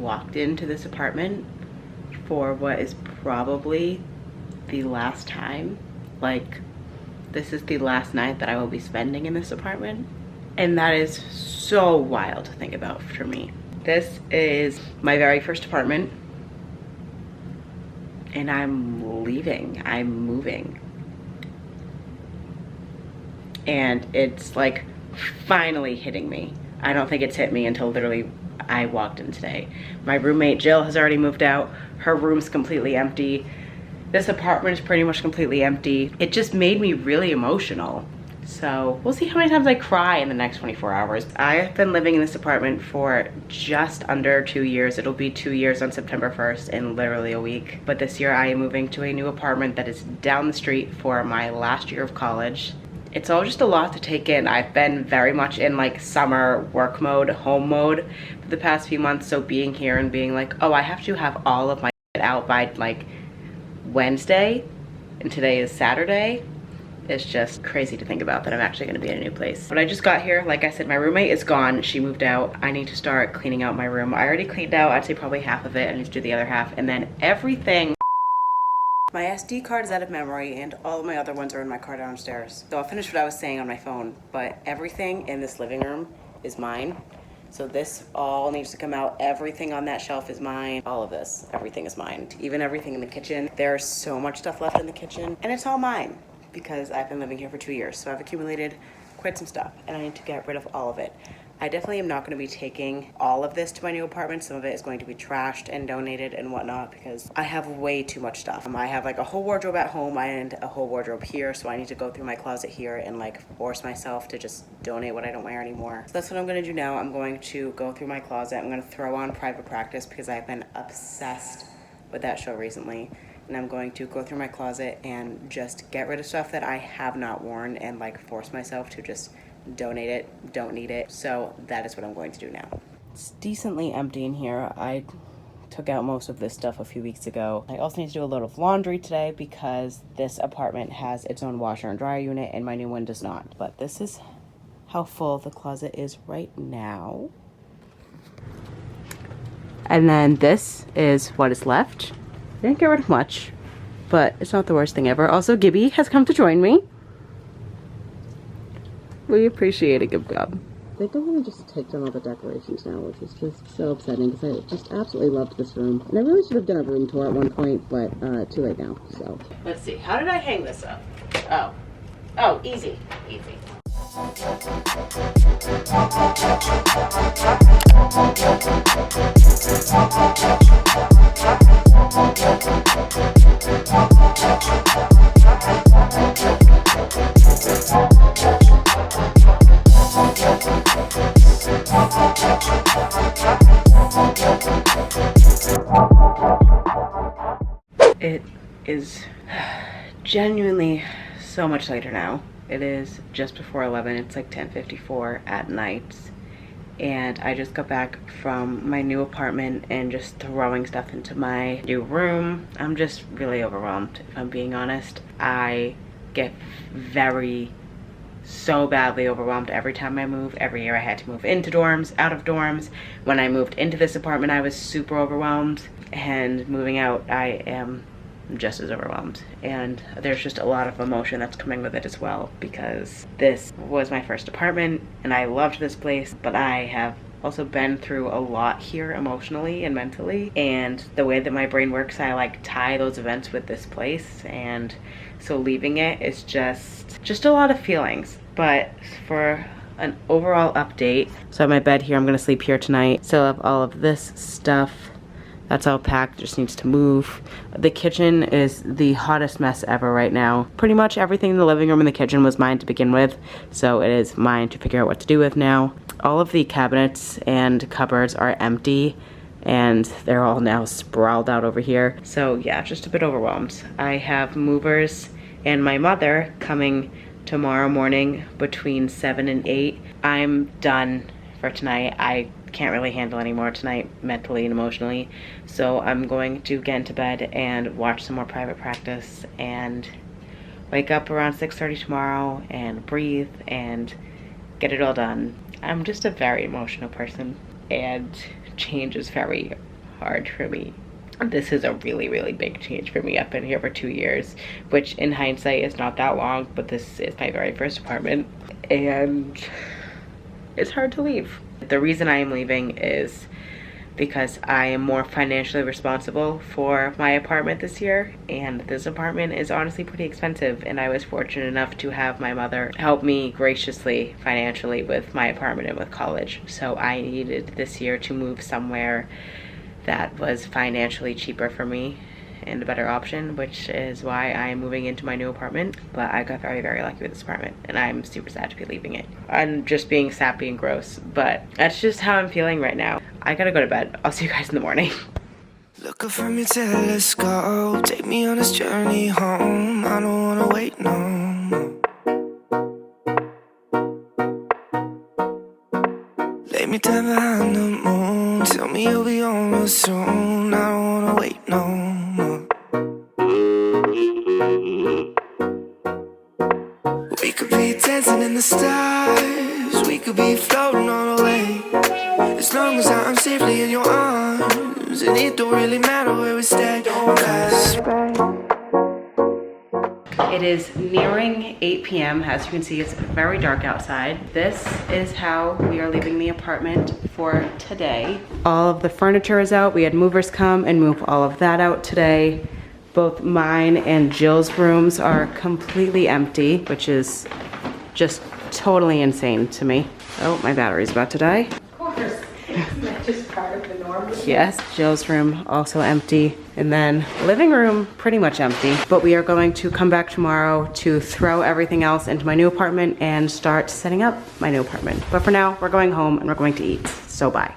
walked into this apartment for what is probably the last time. Like, this is the last night that I will be spending in this apartment. And that is so wild to think about for me. This is my very first apartment. And I'm leaving, I'm moving. And it's like finally hitting me. I don't think it's hit me until literally I walked in today. My roommate Jill has already moved out. Her room's completely empty. This apartment is pretty much completely empty. It just made me really emotional. So we'll see how many times I cry in the next 24 hours. I have been living in this apartment for just under 2 years. It'll be 2 years on September 1st in literally a week. But this year I am moving to a new apartment that is down the street for my last year of college. It's all just a lot to take in. I've been very much in like summer work mode, home mode for the past few months. So being here and being like, oh, I have to have all of my shit out by like Wednesday, and today is Saturday. It's just crazy to think about that I'm actually gonna be in a new place. But I just got here, like I said, my roommate is gone, she moved out. I need to start cleaning out my room. I already cleaned out, I'd say probably half of it. I need to do the other half, and then everything. My SD card is out of memory and all of my other ones are in my car downstairs. So I'll finish what I was saying on my phone, but everything in this living room is mine. So this all needs to come out. Everything on that shelf is mine. All of this, everything is mine. Even everything in the kitchen. There's so much stuff left in the kitchen and it's all mine because I've been living here for 2 years. So I've accumulated quite some stuff and I need to get rid of all of it. I definitely am not going to be taking all of this to my new apartment. Some of it is going to be trashed and donated and whatnot because I have way too much stuff. I have like a whole wardrobe at home and a whole wardrobe here, so I need to go through my closet here and like force myself to just donate what I don't wear anymore. So that's what I'm going to do now. I'm going to go through my closet. I'm going to throw on Private Practice because I've been obsessed with that show recently. And I'm going to go through my closet and just get rid of stuff that I have not worn and like force myself to just donate it, don't need it. So that is what I'm going to do now. It's decently empty in here. I took out most of this stuff a few weeks ago. I also need to do a load of laundry today because this apartment has its own washer and dryer unit and my new one does not. But this is how full the closet is right now. And then this is what is left. I didn't get rid of much, but it's not the worst thing ever. Also, Gibby has come to join me. We appreciate a good job. I think I'm gonna just take down all the decorations now, which is just so upsetting because I just absolutely loved this room. And I really should have done a room tour at one point, but too late now, so. Let's see, how did I hang this up? Oh, easy. It is genuinely so much later now. It is just before 11. It's like 10:54 at night. And I just got back from my new apartment and just throwing stuff into my new room. I'm just really overwhelmed, if I'm being honest. I get so badly overwhelmed every time I move. Every year I had to move into dorms, out of dorms. When I moved into this apartment, I was super overwhelmed. And moving out, I am just as overwhelmed. And there's just a lot of emotion that's coming with it as well because this was my first apartment and I loved this place, but I have also been through a lot here emotionally and mentally, and the way that my brain works, I like tie those events with this place, and so leaving it is just a lot of feelings. But for an overall update, so I have my bed here, I'm gonna sleep here tonight. Still have all of this stuff. That's all packed, just needs to move. The kitchen is the hottest mess ever right now. Pretty much everything in the living room and the kitchen was mine to begin with, so it is mine to figure out what to do with now. All of the cabinets and cupboards are empty and they're all now sprawled out over here. So yeah, just a bit overwhelmed. I have movers and my mother coming tomorrow morning between 7 and 8. I'm done for tonight. I can't really handle anymore tonight mentally and emotionally, so I'm going to get into bed and watch some more Private Practice and wake up around 6:30 tomorrow and breathe and get it all done. I'm just a very emotional person and change is very hard for me. This is a really, really big change for me. I've been here for 2 years, which in hindsight is not that long, but this is my very first apartment and it's hard to leave. The reason I am leaving is because I am more financially responsible for my apartment this year, and this apartment is honestly pretty expensive, and I was fortunate enough to have my mother help me graciously financially with my apartment and with college. So I needed this year to move somewhere that was financially cheaper for me and a better option, which is why I am moving into my new apartment. But I got very, very lucky with this apartment and I'm super sad to be leaving it. I'm just being sappy and gross, but that's just how I'm feeling right now. I gotta go to bed. I'll see you guys in the morning. Look up from your telescope, take me on this journey home. I don't wanna wait no more. Lay me down behind the moon, tell me you'll be on real soon. I don't wanna wait no more. We could be dancing in the stars, we could be floating on a wave. As long as I'm safely in your arms, and it don't really matter where we stay. It is nearing 8 p.m. As you can see, it's very dark outside. This is how we are leaving the apartment for today. All of the furniture is out. We had movers come and move all of that out today. Both mine and Jill's rooms are completely empty, which is just totally insane to me. Oh, my battery's about to die. Of course. Isn't that just part of the norm? Yes, Jill's room also empty. And then living room pretty much empty. But we are going to come back tomorrow to throw everything else into my new apartment and start setting up my new apartment. But for now, we're going home and we're going to eat. So bye.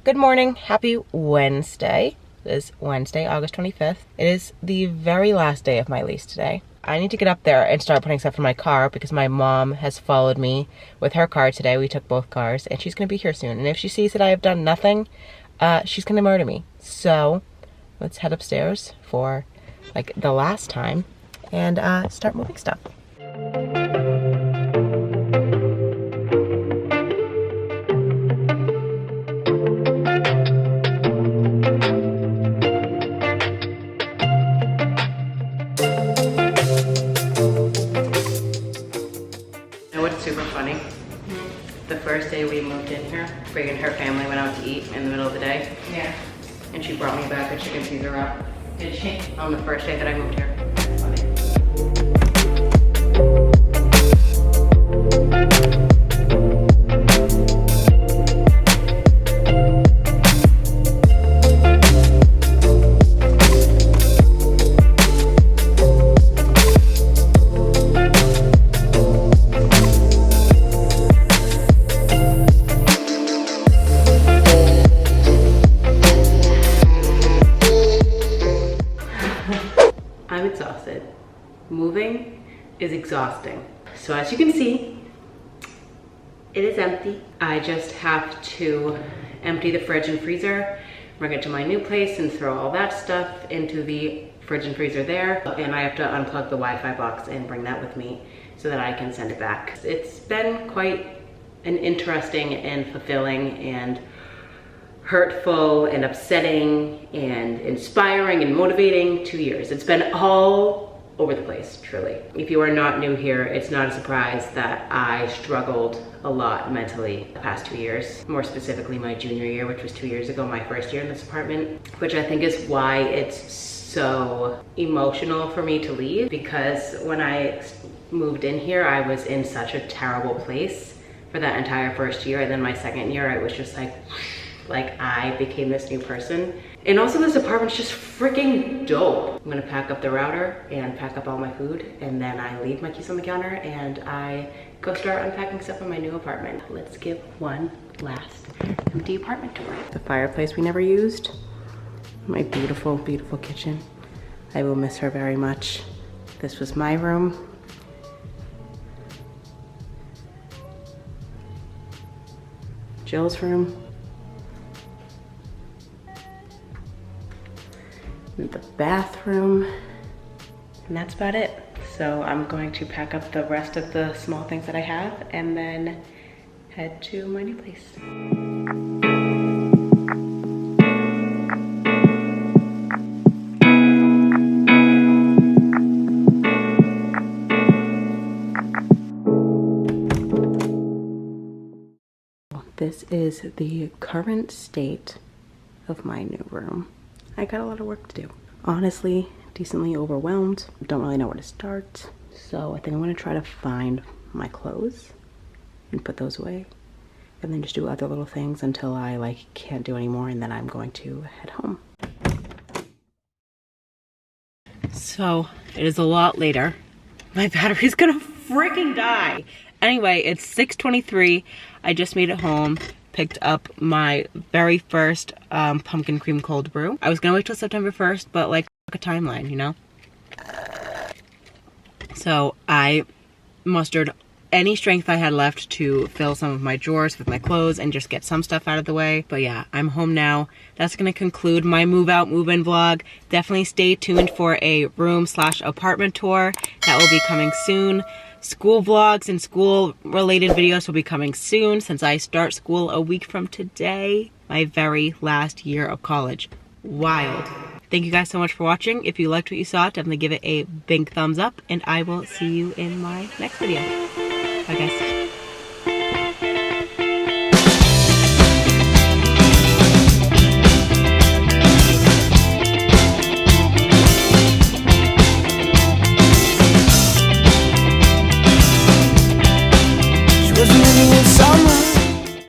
Good morning. Happy Wednesday. It is Wednesday, August 25th. It is the very last day of my lease today. I need to get up there and start putting stuff in my car because my mom has followed me with her car today. We took both cars and she's gonna be here soon. And if she sees that I have done nothing, she's gonna murder me. So let's head upstairs for like the last time and start moving stuff. Super funny. The first day we moved in here, Brig and her family went out to eat in the middle of the day. Yeah. And she brought me back a chicken Caesar wrap. Did she? On the first day that I moved here. Funny. I'm exhausted. Moving is exhausting. So as you can see, it is empty. I just have to empty the fridge and freezer, bring it to my new place and throw all that stuff into the fridge and freezer there. And I have to unplug the Wi-Fi box and bring that with me so that I can send it back. It's been quite an interesting and fulfilling and hurtful and upsetting and inspiring and motivating 2 years. It's been all over the place, truly. If you are not new here, it's not a surprise that I struggled a lot mentally the past 2 years. More specifically, my junior year, which was 2 years ago, my first year in this apartment, which I think is why it's so emotional for me to leave, because when I moved in here, I was in such a terrible place for that entire first year. And then my second year, I was just like I became this new person. And also this apartment's just freaking dope. I'm gonna pack up the router and pack up all my food, and then I leave my keys on the counter and I go start unpacking stuff in my new apartment. Let's give one last empty apartment tour. The fireplace we never used. My beautiful, beautiful kitchen. I will miss her very much. This was my room. Jill's room. The bathroom, and that's about it. So I'm going to pack up the rest of the small things that I have and then head to my new place. this is the current state of my new room. I got a lot of work to do. Honestly, decently overwhelmed. Don't really know where to start. So I think I'm gonna try to find my clothes and put those away, and then just do other little things until I like can't do anymore, and then I'm going to head home. So it is a lot later. My battery's gonna freaking die. Anyway, it's 6:23. I just made it home, picked up my very first pumpkin cream cold brew. I was gonna wait till September 1st, but like a timeline, you know? So I mustered any strength I had left to fill some of my drawers with my clothes and just get some stuff out of the way. But yeah, I'm home now. That's gonna conclude my move out, move in vlog. Definitely stay tuned for a room/apartment tour that will be coming soon. School vlogs and school related videos will be coming soon since I start school a week from today. My very last year of college. Wild. Thank you guys so much for watching. If you liked what you saw, definitely give it a big thumbs up, and I will see you in my next video. Bye guys.